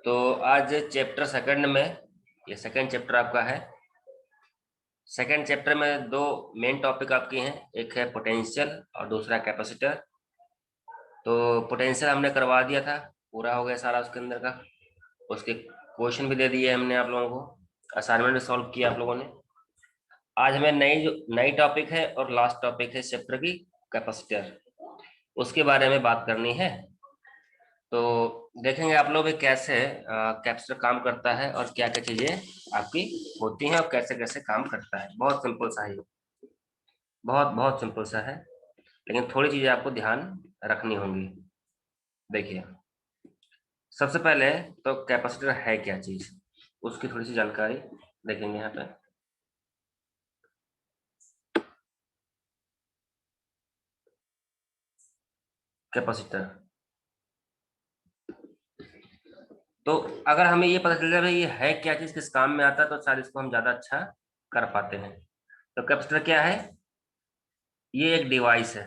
तो आज chapter second में, ये सेकंड चैप्टर आपका है। सेकंड चैप्टर में दो मेन टॉपिक आपके हैं, एक है पोटेंशियल और दूसरा कैपेसिटर। तो पोटेंशियल हमने करवा दिया था, पूरा हो गया सारा उसके अंदर का। उसके क्वेश्चन भी दे दिए हमने आप लोगों को, असाइनमेंट भी सॉल्व किया आप लोगों ने। आज हमें नई टॉपिक है और लास्ट टॉपिक है चैप्टर की, कैपेसिटर। उसके बारे में बात करनी है। तो देखेंगे आप लोग भी कैसे कैप्चर काम करता है और क्या क्या चीजें आपकी होती हैं और कैसे कैसे काम करता है। बहुत सिंपल सा है ये, बहुत बहुत सिंपल सा है, लेकिन थोड़ी चीजें आपको ध्यान रखनी होंगी। देखिए, सबसे पहले तो कैपेसिटर है क्या चीज, उसकी थोड़ी सी जानकारी देखेंगे यहाँ पे। कैपेसिटर, तो अगर हमें ये पता चल जाए भाई ये है क्या चीज, किस काम में आता है, तो शायद इसको हम ज्यादा अच्छा कर पाते हैं। तो कैपेसिटर क्या है? ये एक डिवाइस है।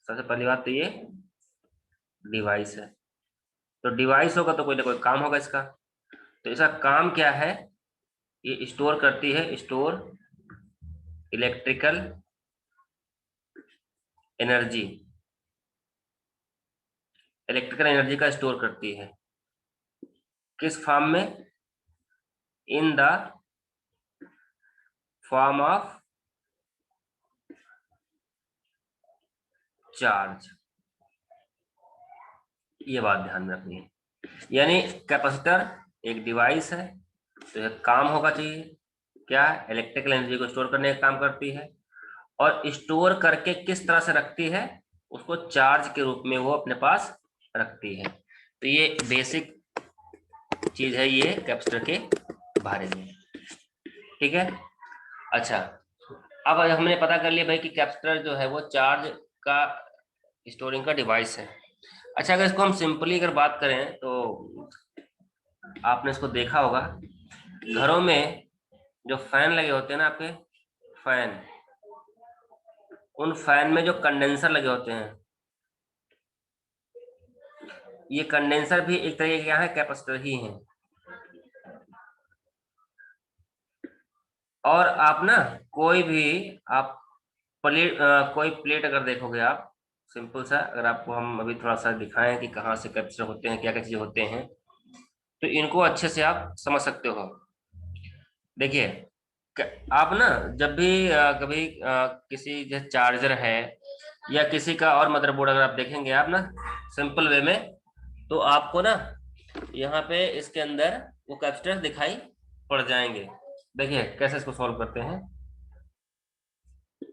सबसे पहली बात तो ये डिवाइस है। तो डिवाइस होगा तो कोई ना कोई काम होगा इसका। तो इसका काम क्या है? ये स्टोर करती है, store electrical energy. Electrical energy का स्टोर करती है किस फॉर्म में? In the form of charge. ये बात ध्यान में रखनी है। यानी कैपेसिटर एक डिवाइस है, तो ये काम होगा चाहिए क्या? इलेक्ट्रिकल एनर्जी को स्टोर करने का काम करती है। और स्टोर करके किस तरह से रखती है? उसको चार्ज के रूप में वो अपने पास रखती है। तो ये बेसिक चीज है ये कैपेसिटर के बारे में। ठीक है। अच्छा, अब हमने पता कर लिया भाई कि कैपेसिटर जो है वो चार्ज का स्टोरिंग का डिवाइस है। अच्छा, अगर इसको हम सिंपली अगर बात करें तो आपने इसको देखा होगा घरों में जो फैन लगे होते हैं ना आपके, फैन, उन फैन में जो कंडेंसर लगे होते हैं, ये कंडेंसर भी एक तरीके के क्या है, कैपेसिटर ही हैं। और आप ना कोई भी आप प्लेट, कोई प्लेट अगर देखोगे आप, सिंपल सा, अगर आपको हम अभी थोड़ा सा दिखाएं कि कहाँ से कैप्चर होते हैं, क्या क्या चीजें होते हैं, तो इनको अच्छे से आप समझ सकते हो। देखिए, आप ना जब भी कभी किसी जैसे चार्जर है या किसी का और मदरबोर्ड अगर आप देखेंगे आप ना सिंपल वे में, तो आपको ना यहाँ पे इसके अंदर वो कैपेसिटर दिखाई पड़ जाएंगे। देखिए कैसे इसको सॉल्व करते हैं।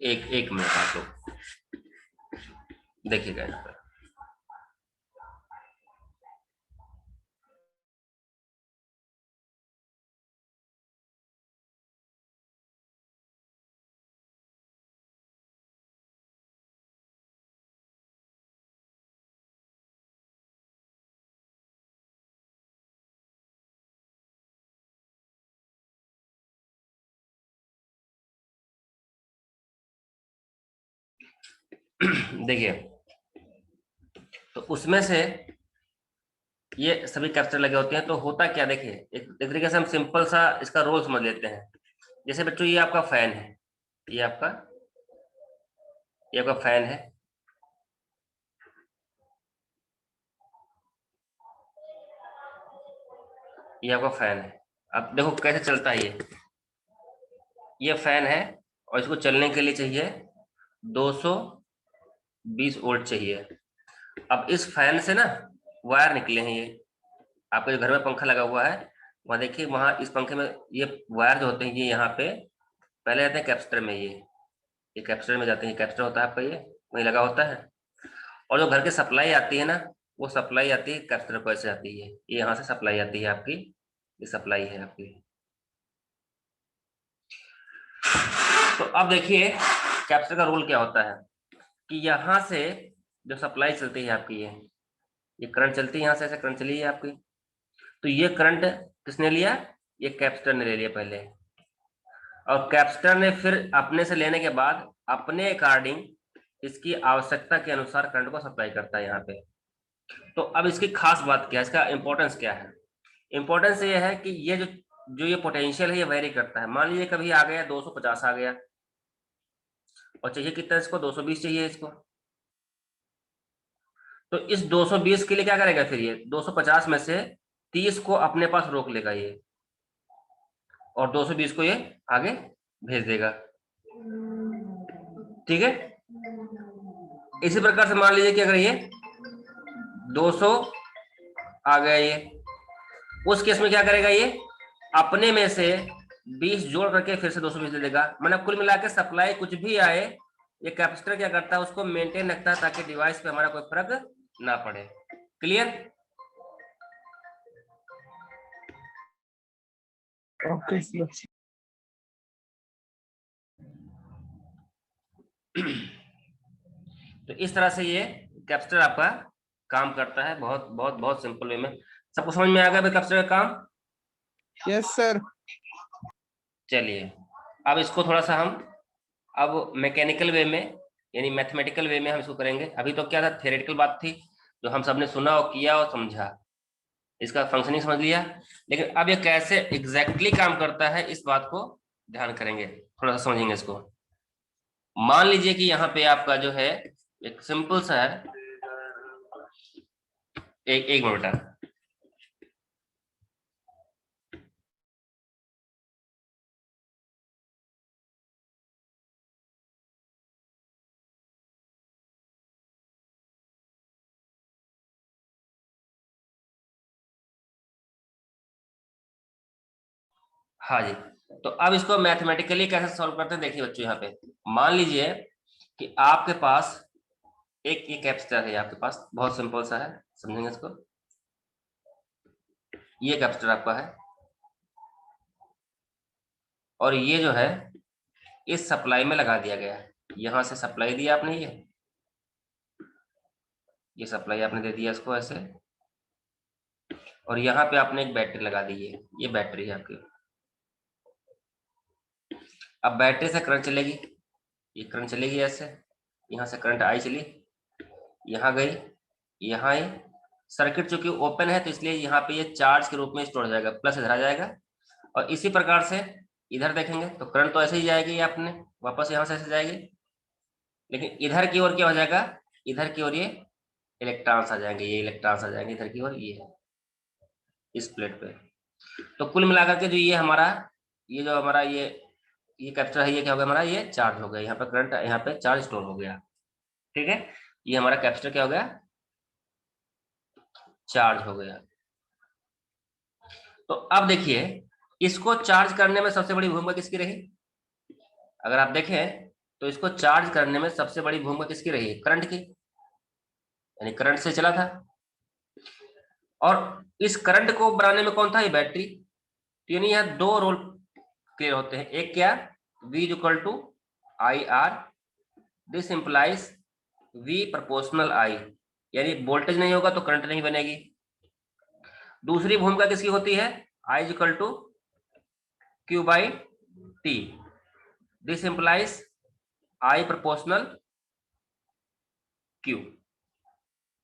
एक एक मिनट आप लोग देखिएगा यहाँ पर। देखिए, तो उसमें से ये सभी कैप्चर लगे होते हैं। तो होता क्या, देखिए एक तरीके से हम सिंपल सा इसका रोल समझ लेते हैं। जैसे बच्चों ये आपका फैन है, ये आपका ये आपका फैन है। ये आपका फैन है। अब देखो कैसे चलता है ये फैन है, और इसको चलने के लिए चाहिए 220 वोल्ट चाहिए। अब इस फैन से ना वायर निकले हैं, ये आपके जो घर में पंखा लगा हुआ है वहां देखिए, वहां इस पंखे में ये वायर जो होते हैं ये यहाँ पे पहले जाते हैं कैपेसिटर में। ये कैपेसिटर में जाते हैं, कैपेसिटर होता है आपका, ये वहीं लगा होता है। और जो घर की सप्लाई आती है ना, वो सप्लाई आती है कैपेसिटर को, ऐसे आती है, ये यहाँ से सप्लाई आती है आपकी, ये सप्लाई है आपकी। तो अब देखिए कैपेसिटर का रोल क्या होता है कि यहाँ से जो सप्लाई चलती है आपकी, ये करंट चलती है यहाँ से, ऐसे करंट चली है आपकी। तो ये करंट किसने लिया? ये कैपेसिटर ने ले लिया पहले। और कैपेसिटर ने फिर अपने से लेने के बाद अपने अकॉर्डिंग इसकी आवश्यकता के अनुसार करंट को सप्लाई करता है यहाँ पे। तो अब इसकी खास बात क्या है, इसका इंपॉर्टेंस क्या है? इंपॉर्टेंस ये है कि ये जो जो ये पोटेंशियल है ये वेरी करता है। मान लीजिए कभी आ गया 250 आ गया, और चाहिए कितना इसको, 220 चाहिए इसको, तो इस 220 के लिए क्या करेगा फिर, ये 250 में से 30 को अपने पास रोक लेगा ये, और 220 को ये आगे भेज देगा। ठीक है, इसी प्रकार से मान लीजिए कि अगर ये 200 आ गया ये, उस केस में क्या करेगा ये, अपने में से 20 जोड़ करके फिर से 220 दे देगा। मतलब कुल मिला के सप्लाई कुछ भी आए, ये कैपेसिटर क्या करता है, उसको मेंटेन रखता है ताकि डिवाइस पे हमारा कोई फर्क ना पड़े। क्लियर? Okay sir. तो इस तरह से ये कैपेसिटर आपका काम करता है, बहुत बहुत बहुत सिंपल वे में। सबको समझ में आ गया भाई कैपेसिटर का काम? Yes sir. चलिए अब इसको थोड़ा सा हम अब मैकेनिकल वे में यानी मैथमेटिकल वे में हम इसको करेंगे। अभी तो क्या था, थियोरेटिकल बात थी जो हम सबने सुना और किया और समझा, इसका फंक्शनिंग समझ लिया। लेकिन अब ये कैसे एग्जैक्टली काम करता है इस बात को ध्यान करेंगे, थोड़ा सा समझेंगे इसको। मान लीजिए कि यहाँ पे आपका जो है एक सिंपल सा है, एक मिनट बेटा। हाँ जी, तो अब इसको मैथमेटिकली कैसे सॉल्व करते हैं देखिए बच्चों। यहाँ पे मान लीजिए कि आपके पास एक ये कैपेसिटर है, आपके पास बहुत सिंपल सा है, समझेंगे इसको। ये कैपेसिटर आपका है, और ये जो है इस सप्लाई में लगा दिया गया है। यहां से सप्लाई दिया आपने, ये सप्लाई आपने दे दिया इसको ऐसे, और यहाँ पे आपने एक बैटरी लगा दी है, ये बैटरी है आपकी। अब बैटरी से करंट चलेगी, ये करंट चलेगी ऐसे, यहाँ से करंट आई चली, यहाँ गई, यहाँ आई। सर्किट चूंकि ओपन है तो इसलिए यहाँ पे ये चार्ज के रूप में स्टोर हो जाएगा, प्लस इधर आ जाएगा। और इसी प्रकार से इधर देखेंगे तो करंट तो ऐसे ही जाएगी, आपने वापस यहाँ से ऐसे जाएगी, लेकिन इधर की ओर क्या हो जाएगा, इधर की ओर ये इलेक्ट्रॉन्स आ जाएंगे, ये इलेक्ट्रॉन्स आ जाएंगे इधर की ओर, ये इस प्लेट पे। तो कुल मिलाकर के जो ये हमारा ये जो हमारा ये कैपेसिटर है, ये क्या हो गया हमारा, ये चार्ज हो गया, यहाँ पे करंट, यहाँ पे चार्ज स्टोर हो गया। ठीक है, ये हमारा कैपेसिटर क्या हो गया, चार्ज हो गया। तो अब देखिए इसको चार्ज करने में सबसे बड़ी भूमिका किसकी रही, अगर आप देखें तो इसको चार्ज करने में सबसे बड़ी भूमिका किसकी रही, करंट की, यानी करंट से चला था। और इस करंट को बनाने में कौन था, ये बैटरी। तो यानी यहाँ दो रोल क्लियर होते हैं, एक क्या, V equal to I R, this implies V proportional I, यानी वोल्टेज नहीं होगा तो करंट नहीं बनेगी। दूसरी भूमिका किसकी होती है, I equal to Q by T, this implies I proportional Q।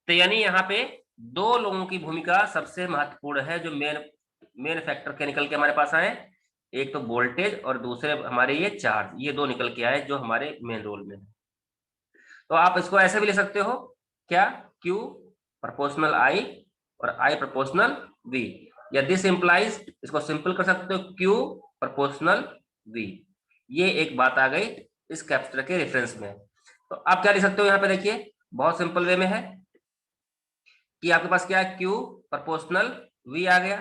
तो यानी यहाँ पे दो लोगों की भूमिका सबसे महत्वपूर्ण है, जो मेन फैक्टर के निकल के हमारे पास आए, एक तो वोल्टेज और दूसरे हमारे ये चार्ज, ये दो निकल के आए जो हमारे मेन रोल में है। तो आप इसको ऐसे भी ले सकते हो क्या, Q प्रोपोर्शनल I और I प्रोपोर्शनल V, या दिस इंप्लाइज, इसको सिंपल कर सकते हो Q प्रोपोर्शनल V। ये एक बात आ गई इस कैपेसिटर के रेफरेंस में। तो आप क्या लिख सकते हो यहाँ पे, देखिए बहुत सिंपल वे में है कि आपके पास क्या है, Q प्रोपोर्शनल V आ गया,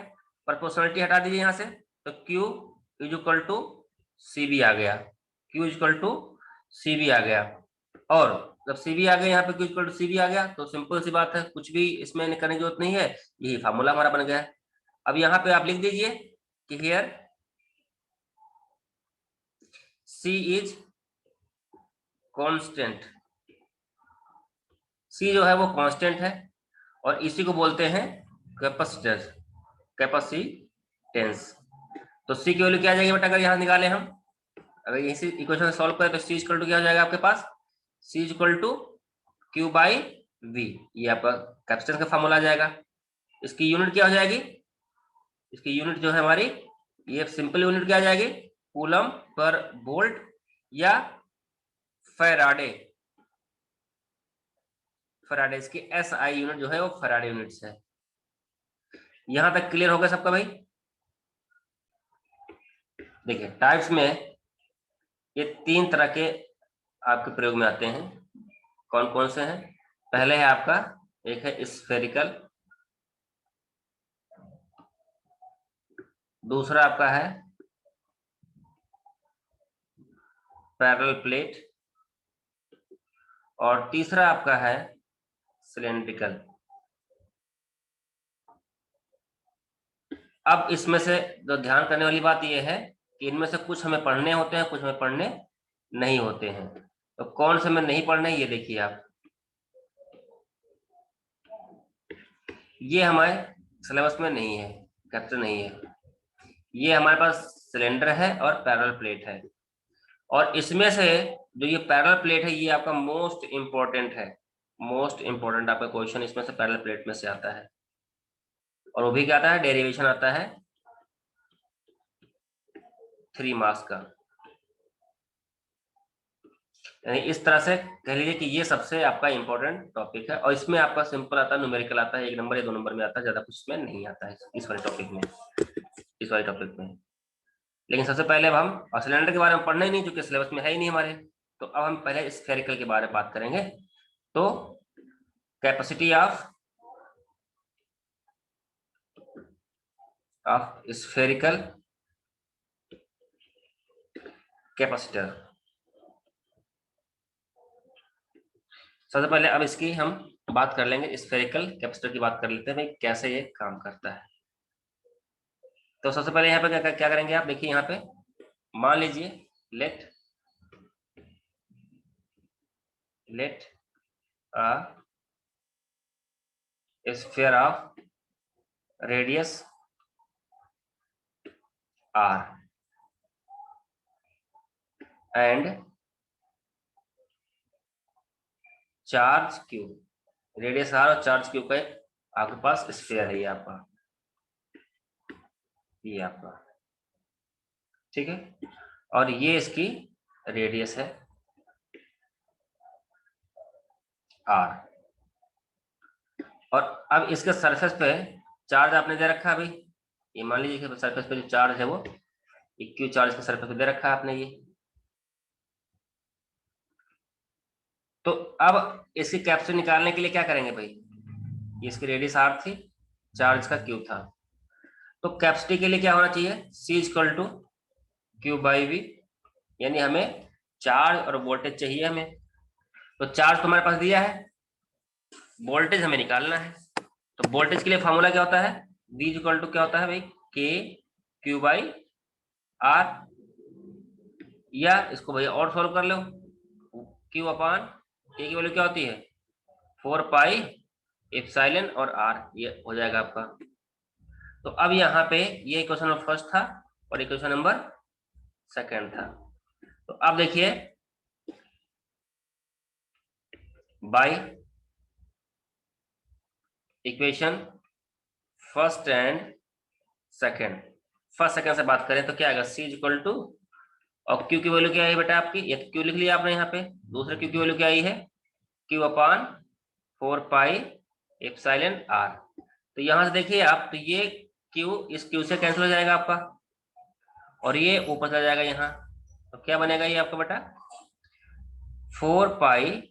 प्रोपोर्शनलिटी हटा दीजिए यहाँ से, तो Q is equal to CV आ गया, Q is equal to CV आ गया। और जब CV आ गया यहाँ पे Q इक्वल टू CV आ गया, तो सिंपल सी बात है, कुछ भी इसमें करने की जरूरत नहीं है, यही फार्मूला हमारा बन गया है। अब यहाँ पे आप लिख दीजिए कि here C is constant, C जो है वो कांस्टेंट है, और इसी को बोलते हैं कैपेसिटर, कैपेसिटेंस। तो C की वैल्यू क्या आ जाएगी बेटा, अगर यहाँ निकाले हम, अगर इसी इक्वेशन सॉल्व करें तो C इक्वल टू क्या हो जाएगा आपके पास, C equal to Q by V, ये आपका कैपेसिटेंस का फार्मूला आ जाएगा। इसकी यूनिट क्या हो जाएगी, इसकी यूनिट जो है हमारी, ये सिंपल यूनिट क्या आ जाएगी, कूलम पर वोल्ट या फैराडे। फैराडे इसकी SI यूनिट जो है वो फैराडे यूनिट्स है। यहां तक क्लियर हो गया सबका भाई? देखिए टाइप्स में ये 3 तरह के आपके प्रयोग में आते हैं। कौन कौन से हैं? पहले है आपका, एक है स्फेरिकल, दूसरा आपका है पैरेलल प्लेट, और तीसरा आपका है सिलेंड्रिकल। अब इसमें से जो ध्यान करने वाली बात यह है कि इनमें से कुछ हमें पढ़ने होते हैं, कुछ हमें पढ़ने नहीं होते हैं। तो कौन से हमें नहीं पढ़ने, ये देखिए आप, ये हमारे सिलेबस में नहीं है, कैप्चर नहीं है। ये हमारे पास सिलेंडर है और पैरेलल प्लेट है, और इसमें से जो ये पैरेलल प्लेट है ये आपका मोस्ट इंपॉर्टेंट है। मोस्ट इंपॉर्टेंट आपका क्वेश्चन इसमें से पैरेलल प्लेट में से आता है, और वो भी क्या आता है, डेरिवेशन आता है 3 मार्क्स का। यानी इस तरह से कह लीजिए कि ये सबसे आपका इंपॉर्टेंट टॉपिक है, और इसमें आपका सिंपल आता है, न्यूमेरिकल आता है, 1 नंबर या 2 नंबर में आता है, ज्यादा कुछ इसमें नहीं आता है इस वाले टॉपिक में, इस वाले टॉपिक में। लेकिन सबसे पहले अब हम सिलेंडर के बारे में पढ़ना ही नहीं, क्योंकि सिलेबस में है ही नहीं हमारे। तो अब हम पहले स्फेरिकल के बारे में बात करेंगे। तो कैपेसिटी ऑफ स्फेरिकल कैपेसिटर। सबसे पहले अब इसकी हम बात कर लेंगे, स्फेरिकल कैपेसिटर की बात कर लेते हैं भाई, कैसे ये काम करता है। तो सबसे पहले यहाँ पे क्या करेंगे आप, देखिए यहाँ पे मान लीजिए let a sphere of radius r and charge q, radius r और चार्ज q का आपके पास स्फीयर है, ये आपका, ये आपका, ठीक है। और ये इसकी रेडियस है r, और अब इसके सरफेस पे चार्ज आपने दे रखा है अभी, ये मान लीजिए कि सरफेस पे जो चार्ज है वो q चार्ज के सरफेस पे दे रखा है आपने ये। तो अब इसकी कैपेसिटी निकालने के लिए क्या करेंगे भाई, ये इसकी रेडियस r थी, चार्ज का q था, तो कैपेसिटी के लिए क्या होना चाहिए, C equal to Q by V, यानी हमें चार्ज और वोल्टेज चाहिए हमें। तो चार्ज तो हमारे पास दिया है, वोल्टेज हमें निकालना है। तो वोल्टेज के लिए फॉर्मूला क्या होता है, V इक्वल टू क्या होता है भाई, K Q बाई R, या इसको भैया और सॉल्व कर लो, Q अपान K की वैल्यू क्या होती है, 4 पाई एप्सिलॉन और R, ये हो जाएगा आपका। तो अब यहाँ पे ये इक्वेशन नंबर फर्स्ट था और इक्वेशन नंबर सेकंड था। तो अब देखिए by equation first and second, first second से बात करें तो क्या आएगा, C इक्वल टू, और Q की वैल्यू क्या है बेटा आपकी, एक Q लिख लिया आपने यहाँ पे, दूसरे Q की वैल्यू क्या आई है, Q अपान 4 पाई एप्सिलॉन R। तो यहां से देखिए आप, तो ये Q इस Q से कैंसिल हो जाएगा आपका, और ये ऊपर चला जाएगा यहाँ, तो क्या बनेगा ये आपका बेटा, 4 पाई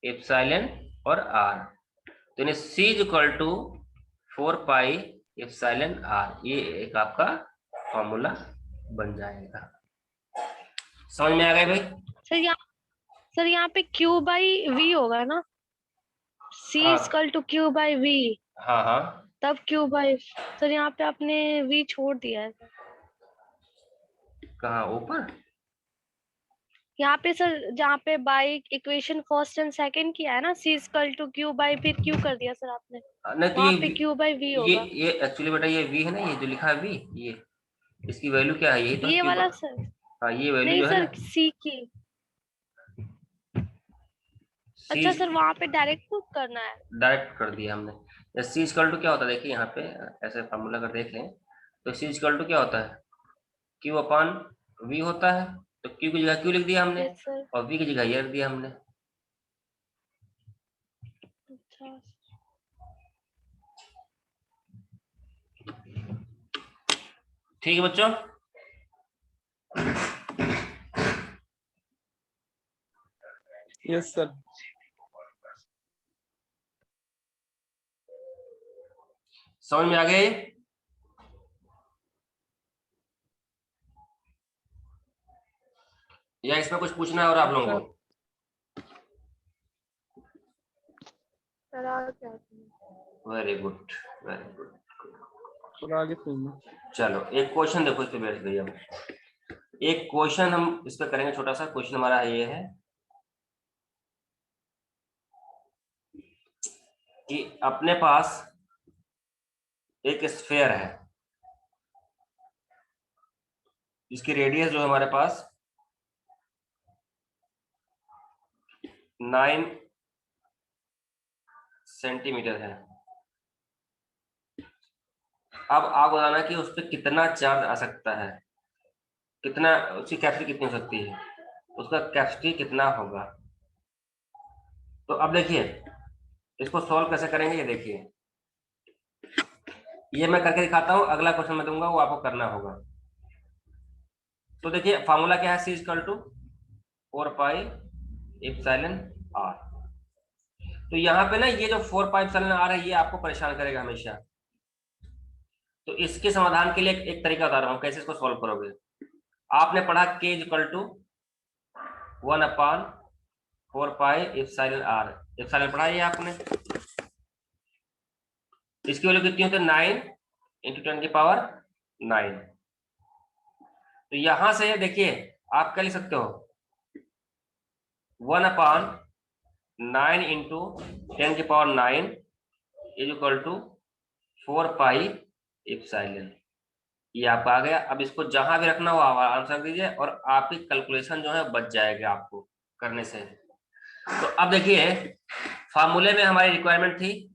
एप्सिलॉन और R। तो यानी C equal to 4 pi epsilon R, ये एक आपका फॉर्मूला बन जाएगा। समझ में आ गए भाई? सर यहाँ पे Q बाई V होगा ना, C हाँ equal to Q by V, हाँ हाँ, तब Q बाई, सर यहाँ पे आपने V छोड़ दिया है सर। कहाँ ऊपर? यहाँ पे सर जहाँ पे by equation first and second किया है ना, C equal to Q by, फिर Q कर दिया सर आपने, नहीं तो वहां पे Q बाई V ये होगा। ये एक्चुअली बेटा ये V है ना, ये जो लिखा है V, ये इसकी वैल्यू क्या है, यही तो है ये Q। वाला सर, हाँ ये वैल्यू नहीं जो है सर ना C की। C, अच्छा सर वहां पे डायरेक्ट पुट करना है। डायरेक्ट कर दिया हमने। C इक्वल टू क्या होता है देखिए यहाँ पे, ऐसे फार्मूला कर देख लें, तो सी इक्वल टू क्या होता है, क्यू अपॉन वी होता है। तो क्यू की जगह क्यू लिख दिया हमने यस सर। और वी की जगह ये रख दिया हमने। अच्छा ठीक है बच्चों। Yes sir. समझ में आ गए? या इसमें कुछ पूछना है और आप लोगों को? सर आ गया। Very good, very good. और आगे सुनिए। चलो एक क्वेश्चन देखो, इस पे बैठ गई। अब एक क्वेश्चन हम इस पे करेंगे, छोटा सा क्वेश्चन हमारा ये है कि अपने पास एक स्फेयर है जिसकी रेडियस जो है हमारे पास 9 सेंटीमीटर है। अब आप बताना कि उस पर कितना चार्ज आ सकता है, कितना, उसकी कैपेसिटी कितनी हो सकती है, उसका कैपेसिटी कितना होगा। तो अब देखिए इसको सॉल्व कैसे करेंगे, ये देखिए, ये मैं करके दिखाता हूँ, अगला क्वेश्चन मैं दूंगा वो आपको करना होगा। तो देखिए फॉर्मूला क्या है, C equal to 4 pi epsilon R. तो यहाँ पे ना ये जो 4 पाई एप्सिलॉन आर है ये आपको परेशान करेगा हमेशा। तो इसके समाधान के लिए एक तरीका बता रहा हूँ कैसे इसको सॉल्व करोगे। आपने पढ़ा K equal to 1 upon 4 pi epsilon R, epsilon पढ़ा है आपने। इसकी वैल्यू कितनी होती है, 9 इंटू 10 की पावर 9। तो यहां से देखिए आप क्या लिख सकते हो, 1 अपॉन 9 इंटू 10 की power 9 is equal to 4 pi epsilon. ये आपका आ गया। अब इसको जहां भी रखना हो आप आंसर दीजिए और आपकी कैलकुलेशन जो है बच जाएगा आपको करने से। तो अब देखिए फार्मूले में हमारी रिक्वायरमेंट थी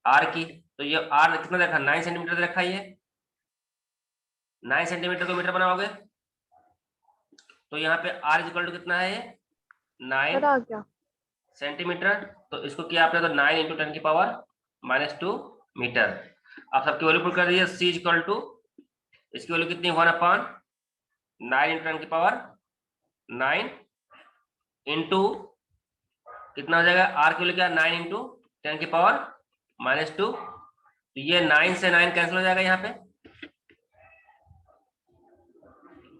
आर की, तो ये आर कितना रखा, 9 सेंटीमीटर रखा। ये 9 सेंटीमीटर को मीटर बनाओगे तो यहाँ पे आर इक्वल टू कितना है, ये 9 आ गया। सेंटीमीटर। तो इसको किया आपने तो 9 इंटू 10 की पावर -2 मीटर। आप सबकी वैल्यू पुट कर दीजिए, सी इक्वल टू इसकी वैल्यू कितनी, 1 अपॉन 9 इंटू 10 की पावर 9 इंटू कितना हो जाएगा, आर की वैल्यू क्या, 9 इंटू 10 की पावर -2। तो ये 9 से 9 कैंसिल हो जाएगा यहाँ पे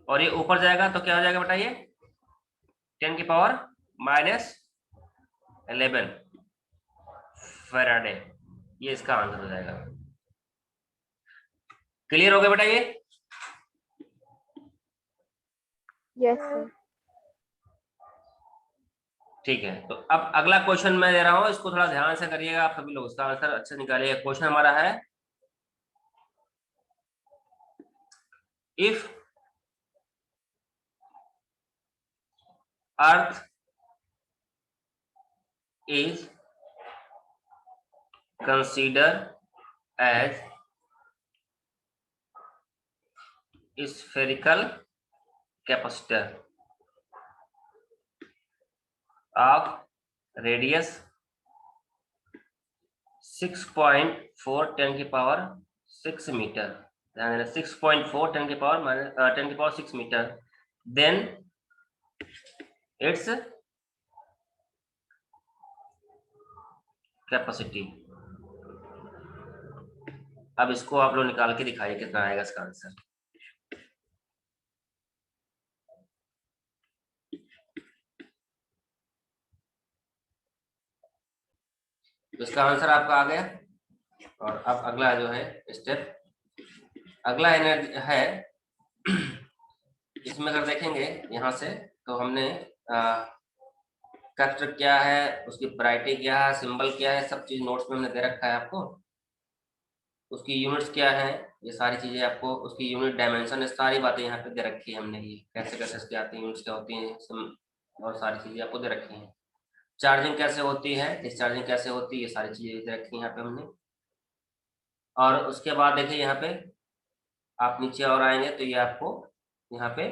और ये ऊपर जाएगा तो क्या हो जाएगा बताइए, 10 की पावर -11 फैराडे। ये इसका आंसर हो जाएगा। क्लियर हो गया बेटा ये? Yes sir. ठीक है। तो अब अगला क्वेश्चन मैं दे रहा हूं, इसको थोड़ा ध्यान से करिएगा आप सभी लोग, इसका आंसर अच्छा निकालिएगा। क्वेश्चन हमारा है, if earth is considered as spherical capacitor of radius 6.4 10 की पावर 6 मीटर, ध्यान देना 6.4 10 की power 6 metre, then it's capacity. अब इसको आप लोग निकाल के दिखाइए कितना आएगा इसका आंसर। तो इसका आंसर आपका आ गया। और अब अगला जो है स्टेप, अगला एनर्जी है, इसमें अगर देखेंगे यहाँ से तो हमने कैरेक्टर क्या है, उसकी वैरायटी क्या है, सिंबल क्या है, सब चीज नोट्स में हमने दे रखा है आपको। उसकी यूनिट्स क्या है, ये सारी चीजें आपको, उसकी यूनिट डायमेंशन, सारी बातें यहाँ पे दे रखी है हमने। ये कैसे कैसे इसकी आती है, यूनिट्स क्या होती हैं, और सारी चीजें आपको दे रखी हैं। चार्जिंग कैसे होती है, डिस्चार्जिंग कैसे होती है, ये सारी चीजें दे रखी है यहाँ पे हमने। और उसके बाद देखिए यहाँ पे आप नीचे और आएंगे तो ये आपको यहाँ पे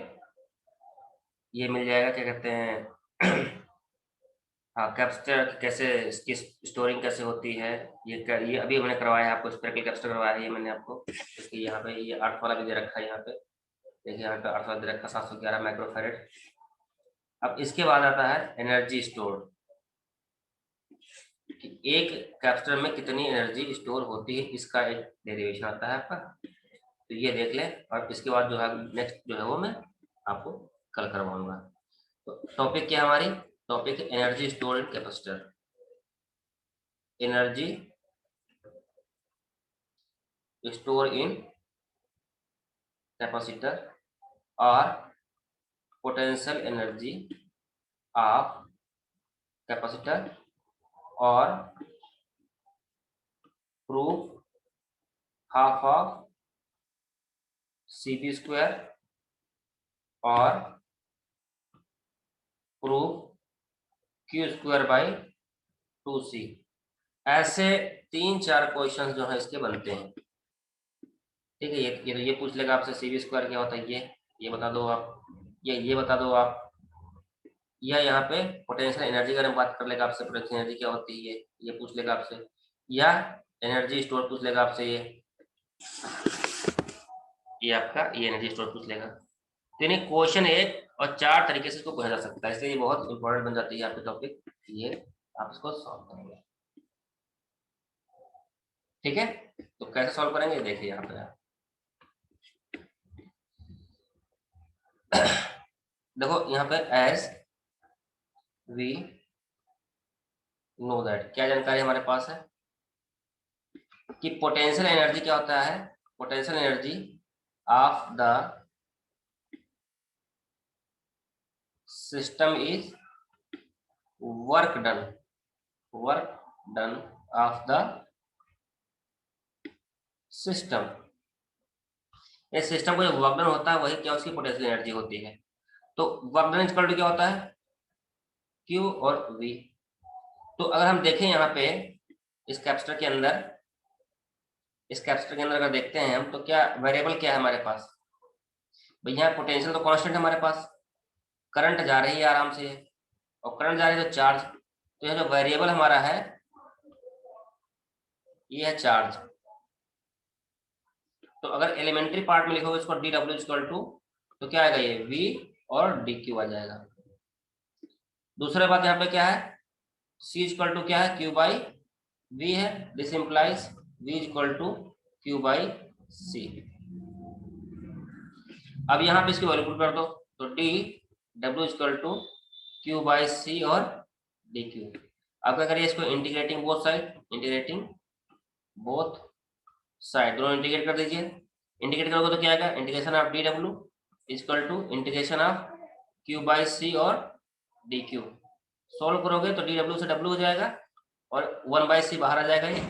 ये मिल जाएगा, क्या कहते हैं हाँ, कैप्स्टर कैसे, इसकी स्टोरिंग कैसे होती है, ये अभी मैंने करवाया है आपको, स्पेरिकल कैप्स्टर करवाया है ये मैंने आपको। इसकी यहाँ पे ये अर्थ वाला भी दे रखा है, यहाँ पे देखिए, यहाँ पे अर्थ वाला दे रखा 711 माइक्रोफैरेड। अब इसके बाद आता है एनर्जी स्टोर, एक कैप्स्टर में कितनी एनर्जी स्टोर होती है, इसका एक डेरिवेशन आता है आपका, तो ये देख लें। और इसके बाद जो है नेक्स्ट जो है वो मैं आपको कल करवाऊंगा। तो टॉपिक क्या है हमारी, topic energy store in capacitor, energy store in capacitor और पोटेंशियल एनर्जी ऑफ कैपेसिटर और proof half of CP square और proof Q square by 2C। ऐसे 3-4 क्वेश्चन जो है इसके बनते हैं, ठीक है। ये पूछ लेगा आपसे CP स्क्वायर क्या होता है, ये बता दो आप, ये बता दो आप, या यहाँ पे पोटेंशियल एनर्जी का बात कर लेगा आपसे, पोटेंशियल एनर्जी क्या होती है ये पूछ लेगा आपसे, या एनर्जी स्टोर पूछ लेगा आपसे, ये आपका ये एनर्जी स्टोर पूछ लेगा। तो यानी क्वेश्चन 1 और 4 तरीके से इसको पूछा जा सकता है, इसलिए ये बहुत इंपॉर्टेंट बन जाती है आपकी टॉपिक, ये आप इसको सॉल्व करेंगे, ठीक है। तो कैसे सॉल्व करेंगे देखिए यहाँ पे, देखो यहाँ पे एज वी नो दैट, क्या जानकारी हमारे पास है कि पोटेंशियल एनर्जी क्या होता है, potential energy of the system is work done of the system. इस सिस्टम को जो वर्क डन होता है वही क्या उसकी पोटेंशियल एनर्जी होती है। तो वर्क डन इक्वल टू क्या होता है, Q और V। तो अगर हम देखें यहाँ पे इस कैपेसिटर के अंदर, अगर देखते हैं हम, तो क्या वेरिएबल क्या है हमारे पास, भाई यहाँ पोटेंशियल तो कांस्टेंट है हमारे पास, करंट जा रही है आराम से, और करंट जा रही है तो चार्ज, तो यह जो वेरिएबल हमारा है ये है चार्ज। तो अगर एलिमेंट्री पार्ट में लिखोगे इसको dW इक्वल टू, तो क्या आएगा ये V और dQ आ जाएगा। दूसरा बात यहाँ पे क्या है, C इक्वल टू क्या है, Q बाई V है, this implies V equal to Q by C। अब यहाँ पे इसकी वैल्यू पुट कर दो, तो dW equal to Q by C और dQ। अब क्या करिए इसको इंटीग्रेटिंग बोथ साइड, दोनों इंटीग्रेट कर दीजिए। इंटीग्रेट करोगे तो क्या आएगा, integration of dW equal to integration of Q by C और dQ। सोल्व करोगे तो dW से W हो जाएगा और 1/c बाहर आ जाएगा, ये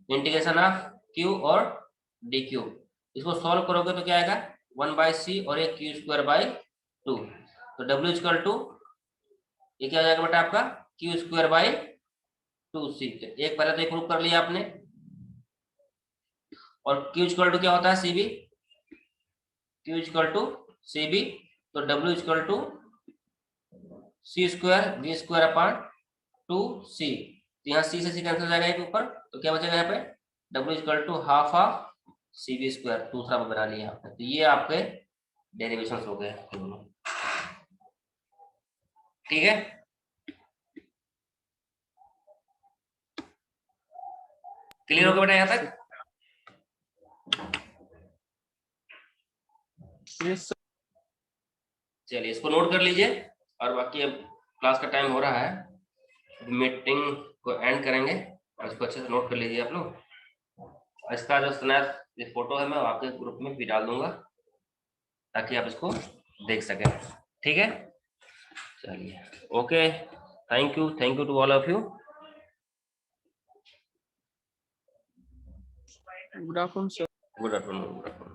इंटीग्रेशन ऑफ Q और dQ। इसको सोल्व करोगे तो क्या आएगा 1/c और एक Q स्क्वायर बाई 2। तो W इक्वल टू ये क्या हो जाएगा बेटा आपका Q स्क्वायर बाई 2C। एक पहले तो एक प्रूफ कर लिया आपने, और Q इक्वल टू क्या होता है CB, Q equal to CB, तो W equal to C square V square upon 2C। तो यहाँ C से C कैंसिल हो जाएगा एक ऊपर, तो क्या बचेगा यहाँ पे W equal to half of CB square, दूसरा बना लिया आपने। तो ये आपके डेरिवेशंस हो गए दोनों, ठीक है। क्लियर हो गया बेटा यहाँ तक? Yes sir. चलिए इसको नोट कर लीजिए, और बाकी अब क्लास का टाइम हो रहा है, मीटिंग को एंड करेंगे, और इसको अच्छे से नोट कर लीजिए आप लोग। इसका जो स्नैप ये फोटो है मैं आपके ग्रुप में भी डाल दूंगा ताकि आप इसको देख सकें, ठीक है। चलिए okay, thank you to all of you. Good afternoon sir. Good afternoon.